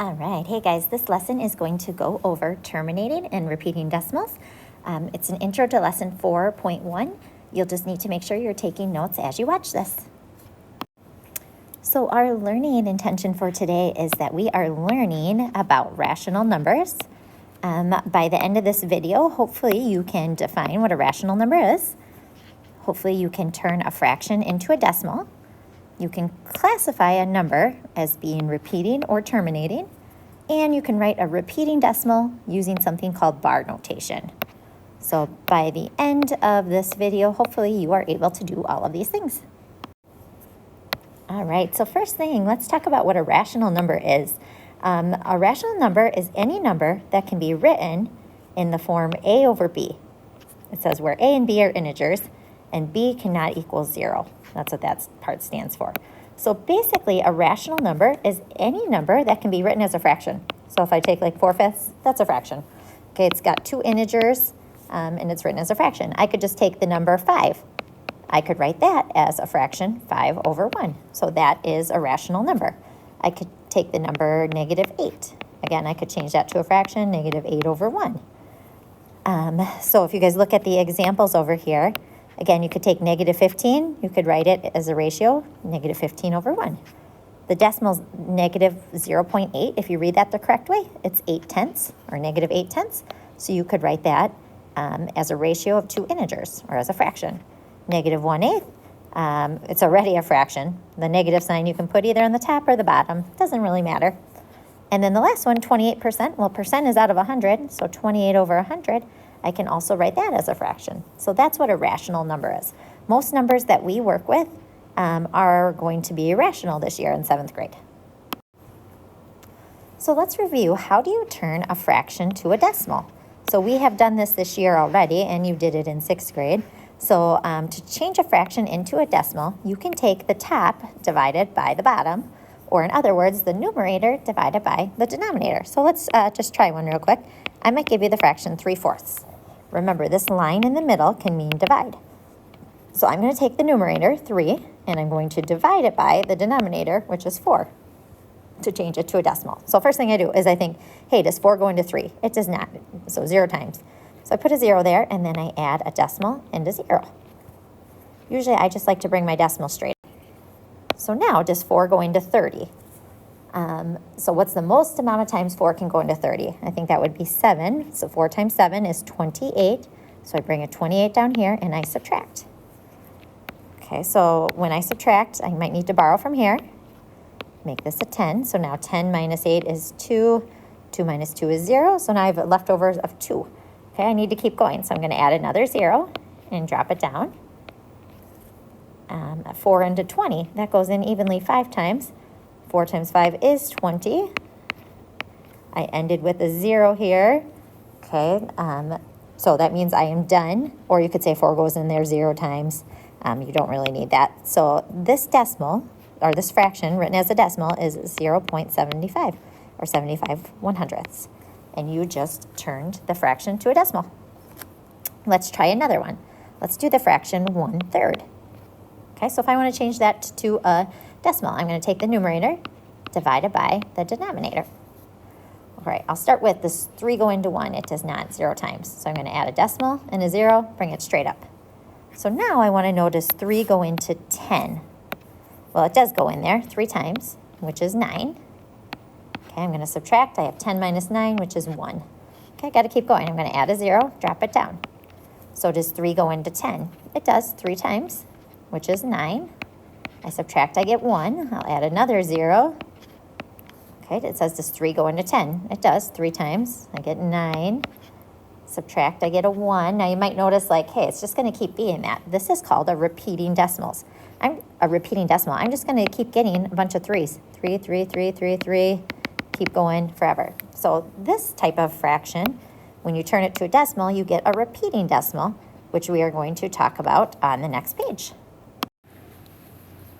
All right, hey guys, this lesson is going to go over terminating and repeating decimals. It's an intro to lesson 4.1. You'll just need to make sure you're taking notes as you watch this. So our learning intention for today is that we are learning about rational numbers. By the end of this video, hopefully you can define what a rational number is. Hopefully you can turn a fraction into a decimal. You can classify a number as being repeating or terminating, and you can write a repeating decimal using something called bar notation. So by the end of this video, hopefully you are able to do all of these things. All right, so first thing, let's talk about what a rational number is. A rational number is any number that can be written in the form a over b. It says where a and b are integers, and b cannot equal 0. That's what that part stands for. So basically, a rational number is any number that can be written as a fraction. So if I take like 4/5, that's a fraction. Okay, it's got two integers, and it's written as a fraction. I could just take the number 5. I could write that as a fraction, 5 over 1. So that is a rational number. I could take the number -8. Again, I could change that to a fraction, -8 over 1. So if you guys look at the examples over here, again, you could take -15. You could write it as a ratio, -15 over 1. The decimal's -0.8. If you read that the correct way, it's 8/10 or -8/10. So you could write that as a ratio of two integers or as a fraction. -1/8. It's already a fraction. The negative sign you can put either on the top or the bottom. Doesn't really matter. And then the last one, 28%. Well, percent is out of 100, so 28 over 100. I can also write that as a fraction. So that's what a rational number is. Most numbers that we work with are going to be rational this year in 7th grade. So let's review, how do you turn a fraction to a decimal? So we have done this year already, and you did it in 6th grade. So to change a fraction into a decimal, you can take the top divided by the bottom, or in other words, the numerator divided by the denominator. So let's just try one real quick. I might give you the fraction 3/4. Remember, this line in the middle can mean divide. So I'm going to take the numerator, 3, and I'm going to divide it by the denominator, which is 4, to change it to a decimal. So first thing I do is I think, hey, does 4 go into 3? It does not, so 0 times. So I put a 0 there, and then I add a decimal into 0. Usually I just like to bring my decimal straight. So now, does 4 go into 30? So what's the most amount of times 4 can go into 30? I think that would be 7. So 4 times 7 is 28. So I bring a 28 down here, and I subtract. Okay, so when I subtract, I might need to borrow from here. Make this a 10. So now 10 minus 8 is 2. 2 minus 2 is 0. So now I have leftovers of 2. Okay, I need to keep going. So I'm going to add another 0 and drop it down. 4 into 20. That goes in evenly 5 times. 4 times 5 is 20. I ended with a 0 here. Okay, so that means I am done. Or you could say 4 goes in there 0 times. You don't really need that. So this decimal, or this fraction written as a decimal, is 0.75, or 75/100ths. And you just turned the fraction to a decimal. Let's try another one. Let's do the fraction 1/3. Okay, so if I want to change that to a decimal, I'm going to take the numerator divided by the denominator. All right, I'll start with this 3 go into 1. It does not, 0 times. So I'm going to add a decimal and a 0, bring it straight up. So now I want to know, does 3 go into 10? Well, it does go in there 3 times, which is 9. Okay, I'm going to subtract. I have 10 minus 9, which is 1. Okay, I got to keep going. I'm going to add a 0, drop it down. So does 3 go into 10? It does 3 times, which is 9. I subtract, I get 1. I'll add another 0. Okay, it says, does 3 go into 10? It does 3 times. I get 9. Subtract, I get a 1. Now you might notice, like, hey, it's just going to keep being that. This is called a repeating decimal. I'm just going to keep getting a bunch of 3s. 3, 3, 3, 3, 3. Keep going forever. So this type of fraction, when you turn it to a decimal, you get a repeating decimal, which we are going to talk about on the next page.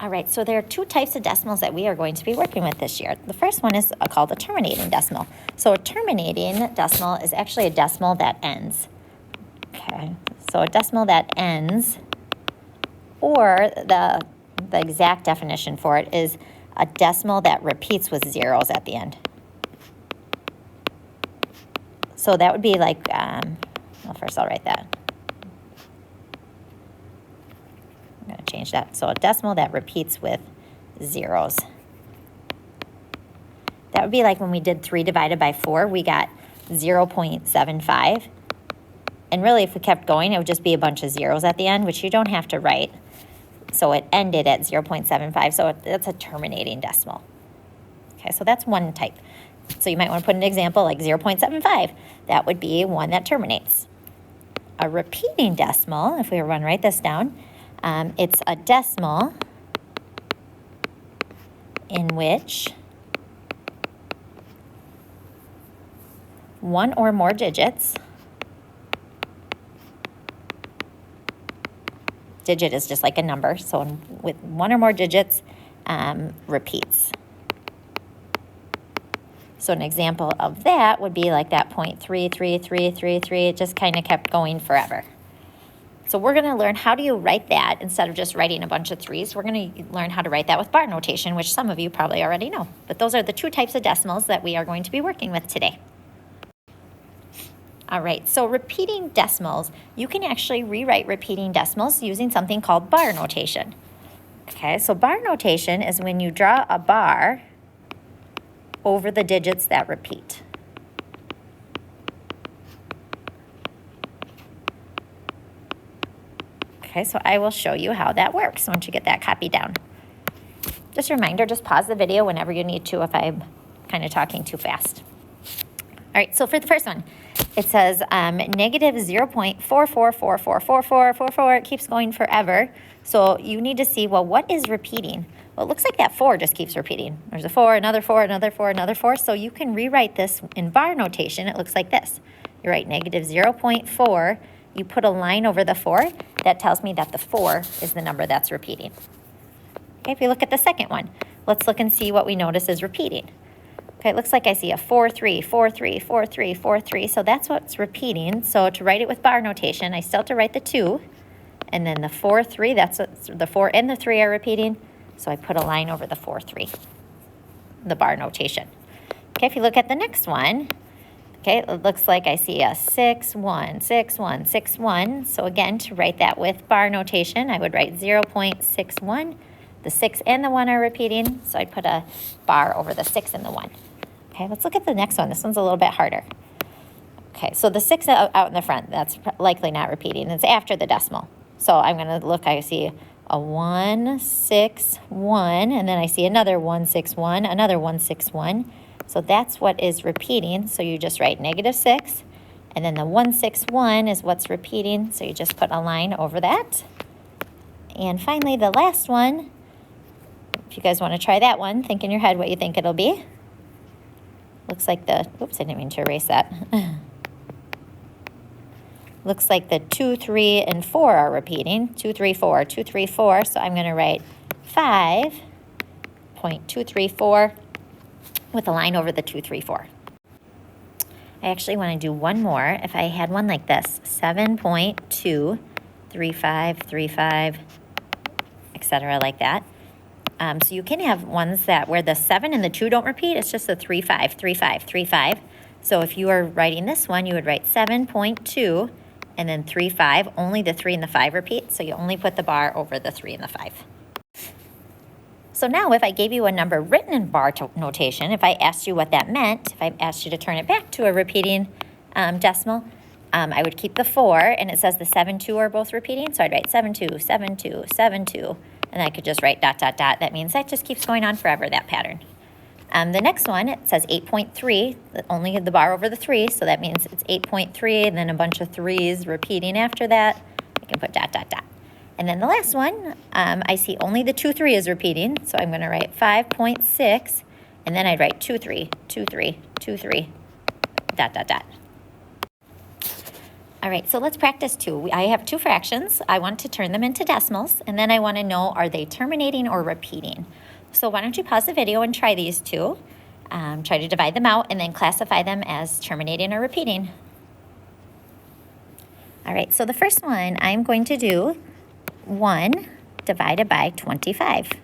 All right, so there are 2 types of decimals that we are going to be working with this year. The first one is called a terminating decimal. So a terminating decimal is actually a decimal that ends. Okay, so a decimal that ends, or the exact definition for it is a decimal that repeats with zeros at the end. So that would be like, well, first I'll write that. I'm going to change that. So a decimal that repeats with zeros. That would be like when we did 3 divided by 4, we got 0.75. And really, if we kept going, it would just be a bunch of zeros at the end, which you don't have to write. So it ended at 0.75, so that's a terminating decimal. Okay, so that's one type. So you might want to put an example like 0.75. That would be one that terminates. A repeating decimal, if we were to write this down, it's a decimal in which one or more digits, digit is just like a number, so with one or more digits repeats. So an example of that would be like that 0.33333. It just kind of kept going forever. So we're going to learn how do you write that instead of just writing a bunch of threes. We're going to learn how to write that with bar notation, which some of you probably already know. But those are the 2 types of decimals that we are going to be working with today. All right, so repeating decimals, you can actually rewrite repeating decimals using something called bar notation. Okay, so bar notation is when you draw a bar over the digits that repeat. Okay, so I will show you how that works once you get that copy down. Just a reminder, just pause the video whenever you need to if I'm kind of talking too fast. All right, so for the first one, it says negative 0.44444444. It keeps going forever. So you need to see, well, what is repeating? Well, it looks like that 4 just keeps repeating. There's a 4, another 4, another 4, another 4. So you can rewrite this in bar notation. It looks like this. You write negative 0.4. You put a line over the 4. That tells me that the 4 is the number that's repeating. Okay, if you look at the second one, let's look and see what we notice is repeating. Okay, it looks like I see a 4, 3, 4, 3, 4, 3, 4, 3. So that's what's repeating. So to write it with bar notation, I still have to write the 2. And then the 4, 3, that's what the 4 and the 3 are repeating. So I put a line over the 4, 3, the bar notation. Okay, if you look at the next one, okay, it looks like I see a 6, 1, 6, 1, 6, 1. So again, to write that with bar notation, I would write 0.61. The 6 and the 1 are repeating, so I'd put a bar over the 6 and the 1. Okay, let's look at the next one. This one's a little bit harder. Okay, so the 6 out in the front, that's likely not repeating. It's after the decimal. So I'm going to look, I see a 1, 6, 1, and then I see another 1, 6, 1, another 1, 6, 1. So that's what is repeating. So you just write negative 6, and then the 1, 6, 1 is what's repeating. So you just put a line over that. And finally, the last one, if you guys want to try that one, think in your head what you think it'll be. Looks like the, oops, I didn't mean to erase that. Looks like the 2, 3, and 4 are repeating. 2, 3, 4, 2, 3, 4. So I'm going to write 5.234 with a line over the 2, 3, 4. I actually want to do one more. If I had one like this, 7.23535, etc., like that. So you can have ones that where the 7 and the 2 don't repeat. It's just the 3, 5, 3, 5, 3, 5. So if you are writing this one, you would write 7.2 and then 3, 5. Only the 3 and the 5 repeat. So you only put the bar over the 3 and the 5. So now if I gave you a number written in bar notation, if I asked you what that meant, if I asked you to turn it back to a repeating decimal, I would keep the 4, and it says the 7, 2 are both repeating. So I'd write 7, 2, 7, 2, 7, 2. And I could just write dot, dot, dot. That means that just keeps going on forever, that pattern. The next one, it says 8.3, only the bar over the 3, so that means it's 8.3, and then a bunch of 3s repeating after that. I can put dot, dot, dot. And then the last one, I see only the 2, 3 is repeating, so I'm going to write 5.6, and then I'd write 2, 3, 2, 3, 2, 3, dot, dot, dot. All right, so let's practice 2. I have 2 fractions. I want to turn them into decimals, and then I want to know, are they terminating or repeating? So why don't you pause the video and try these 2. Try to divide them out and then classify them as terminating or repeating. All right, so the first one, I'm going to do 1 divided by 25. All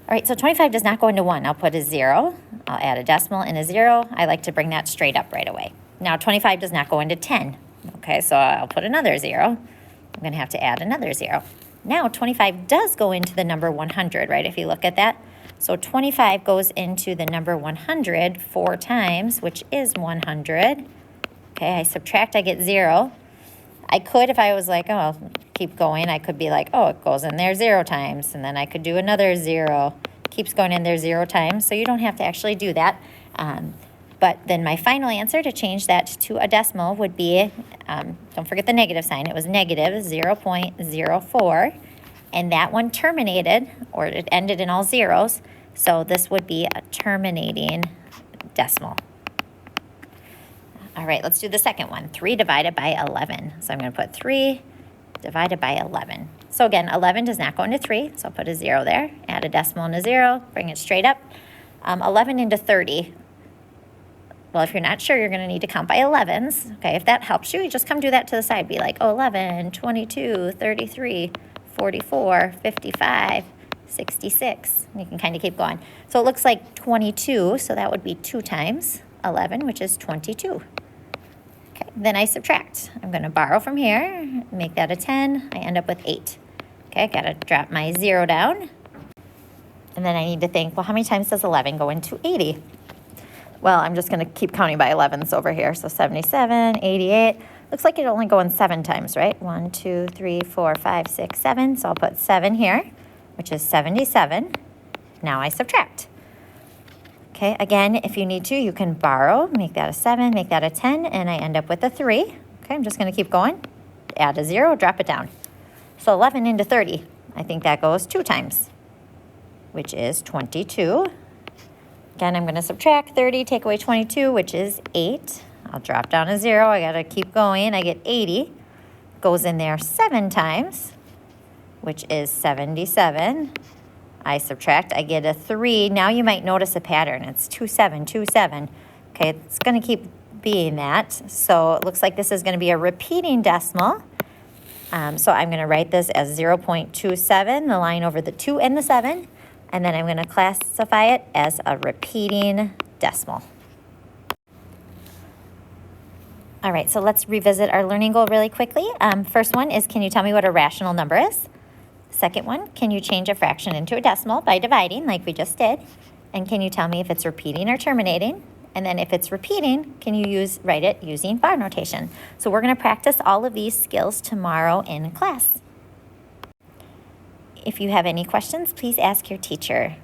right, so 25 does not go into 1. I'll put a 0. I'll add a decimal and a 0. I like to bring that straight up right away. Now 25 does not go into 10. Okay, so I'll put another 0. I'm going to have to add another 0. Now 25 does go into the number 100, right, if you look at that. So 25 goes into the number 100 4 times, which is 100. Okay, I subtract, I get 0. I could, if I was like, oh, I'll keep going, I could be like, oh, it goes in there 0 times. And then I could do another 0. Keeps going in there 0 times. So you don't have to actually do that. But then my final answer to change that to a decimal would be, don't forget the negative sign. It was negative 0.04. And that one terminated, or it ended in all zeros. So this would be a terminating decimal. All right, let's do the second one. 3 divided by 11. So I'm going to put 3 divided by 11. So again, 11 does not go into 3, so I'll put a 0 there. Add a decimal and a 0, bring it straight up. 11 into 30. Well, if you're not sure, you're going to need to count by 11s. Okay, if that helps you, just come do that to the side. Be like, oh, 11, 22, 33, 44, 55, 66. You can kind of keep going. So it looks like 22, so that would be 2 times 11, which is 22. Okay, then I subtract. I'm going to borrow from here, make that a 10. I end up with 8. Okay, got to drop my 0 down. And then I need to think, well, how many times does 11 go into 80? Well, I'm just going to keep counting by 11s over here. So 77, 88. Looks like it only go in 7 times, right? 1, 2, 3, 4, 5, 6, 7. So I'll put 7 here, which is 77. Now I subtract. Okay, again, if you need to, you can borrow, make that a 7, make that a 10, and I end up with a 3. Okay, I'm just going to keep going. Add a 0, drop it down. So 11 into 30, I think that goes 2 times, which is 22. Again, I'm going to subtract 30, take away 22, which is 8. I'll drop down a 0. I got to keep going. I get 80. Goes in there 7 times, which is 77. I subtract, I get a 3. Now you might notice a pattern. It's 2, 7, 2, 7. Okay, it's going to keep being that. So it looks like this is going to be a repeating decimal. So I'm going to write this as 0.27, the line over the 2 and the 7. And then I'm going to classify it as a repeating decimal. All right, so let's revisit our learning goal really quickly. First one is, can you tell me what a rational number is? Second one, can you change a fraction into a decimal by dividing like we just did? And can you tell me if it's repeating or terminating? And then if it's repeating, can you write it using bar notation? So we're going to practice all of these skills tomorrow in class. If you have any questions, please ask your teacher.